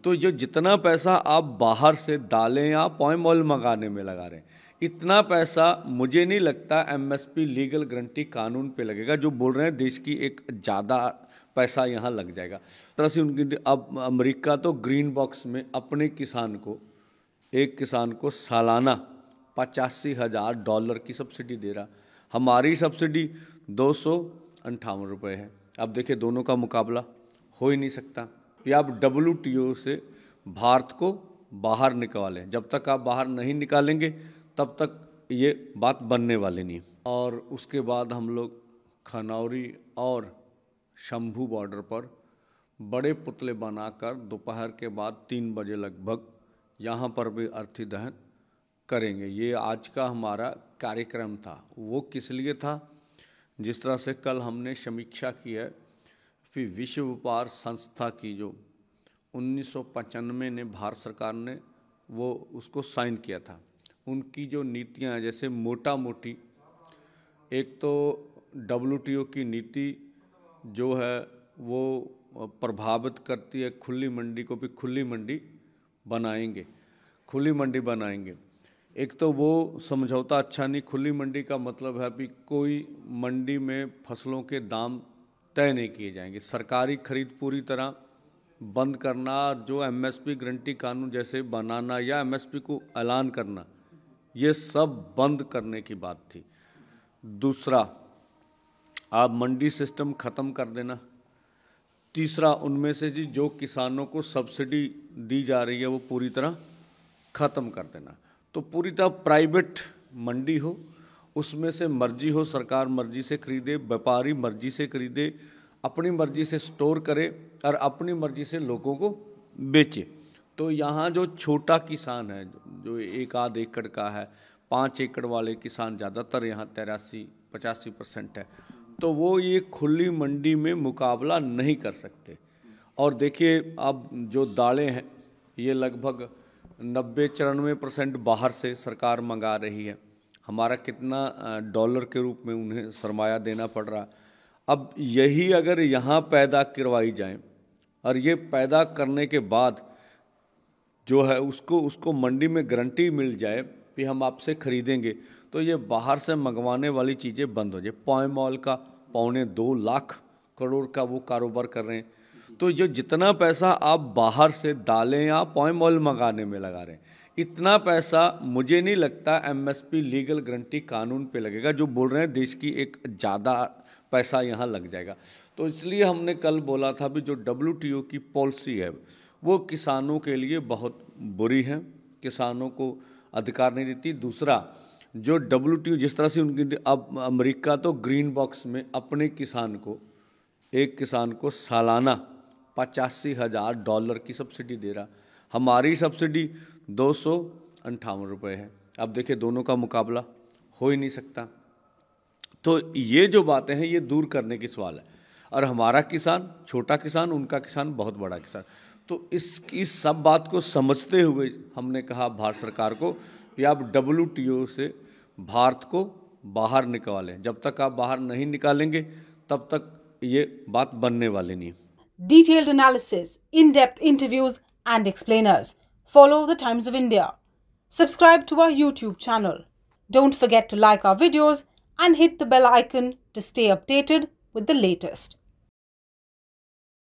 तो जो जितना पैसा आप बाहर से दालें या पॉम ऑयल मंगाने में लगा रहे हैं, इतना पैसा मुझे नहीं लगता एमएसपी लीगल गारंटी कानून पे लगेगा। जो बोल रहे हैं देश की एक ज़्यादा पैसा यहाँ लग जाएगा। तरह से उनकी अब अमेरिका तो ग्रीन बॉक्स में अपने किसान को, एक किसान को सालाना $85,000 की सब्सिडी दे रहा। हमारी सब्सिडी 258 रुपये है। अब देखिए दोनों का मुकाबला हो ही नहीं सकता। कि आप WTO से भारत को बाहर निकालें, जब तक आप बाहर नहीं निकालेंगे तब तक ये बात बनने वाली नहीं। और उसके बाद हम लोग खनौरी और शंभू बॉर्डर पर बड़े पुतले बनाकर दोपहर के बाद 3 बजे लगभग यहाँ पर भी अर्थी दहन करेंगे। ये आज का हमारा कार्यक्रम था। वो किस लिए था? जिस तरह से कल हमने समीक्षा की है कि विश्व व्यापार संस्था की जो 1995 ने भारत सरकार ने वो उसको साइन किया था, उनकी जो नीतियाँ हैं, जैसे मोटा मोटी एक तो WTO की नीति जो है वो प्रभावित करती है खुली मंडी को भी खुली मंडी बनाएंगे, खुली मंडी बनाएंगे। एक तो वो समझौता अच्छा नहीं। खुली मंडी का मतलब है कि कोई मंडी में फसलों के दाम तय नहीं किए जाएंगे। सरकारी खरीद पूरी तरह बंद करना, जो एमएसपी गारंटी कानून जैसे बनाना या एमएसपी को ऐलान करना, ये सब बंद करने की बात थी। दूसरा, आप मंडी सिस्टम ख़त्म कर देना। तीसरा, उनमें से जो किसानों को सब्सिडी दी जा रही है वो पूरी तरह ख़त्म कर देना। तो पूरी तरह प्राइवेट मंडी हो, उसमें से मर्जी हो, सरकार मर्जी से खरीदे, व्यापारी मर्जी से खरीदे, अपनी मर्जी से स्टोर करे और अपनी मर्जी से लोगों को बेचे। तो यहाँ जो छोटा किसान है, जो 1-8 एकड़ का है, 5 एकड़ वाले किसान ज़्यादातर यहाँ 83-85% है, तो वो ये खुली मंडी में मुकाबला नहीं कर सकते। और देखिए अब जो दालें हैं ये लगभग 90-94% बाहर से सरकार मंगा रही है। हमारा कितना डॉलर के रूप में उन्हें सरमाया देना पड़ रहा। अब यही अगर यहाँ पैदा करवाई जाए और ये पैदा करने के बाद जो है उसको मंडी में गारंटी मिल जाए कि हम आपसे खरीदेंगे, तो ये बाहर से मंगवाने वाली चीज़ें बंद हो जाए। पॉम ऑयल का 2.25 लाख करोड़ का वो कारोबार कर रहे हैं। तो जो जितना पैसा आप बाहर से दालें या पॉम ऑयल मंगाने में लगा रहे हैं, इतना पैसा मुझे नहीं लगता एमएसपी लीगल गारंटी कानून पे लगेगा। जो बोल रहे हैं देश की एक ज़्यादा पैसा यहाँ लग जाएगा। तो इसलिए हमने कल बोला था भी जो WTO की पॉलिसी है वो किसानों के लिए बहुत बुरी है, किसानों को अधिकार नहीं देती। दूसरा, जो WTO जिस तरह से उनकी अब अमेरिका तो ग्रीन बॉक्स में अपने किसान को, एक किसान को सालाना $85,000 की सब्सिडी दे रहा। हमारी सब्सिडी 258 रुपये है। अब देखिए दोनों का मुकाबला हो ही नहीं सकता। तो ये जो बातें हैं ये दूर करने की सवाल है। और हमारा किसान छोटा किसान, उनका किसान बहुत बड़ा किसान। तो इस सब बात को समझते हुए हमने कहा भारत सरकार को कि आप WTO से भारत को बाहर निकालें। जब तक आप बाहर नहीं निकालेंगे तब तक ये बात बनने वाली नहीं। Detailed analysis, in-depth interviews and explainers. Follow the Times of India. Subscribe to our YouTube channel. Don't forget to like our videos and hit the bell icon to stay updated with the latest.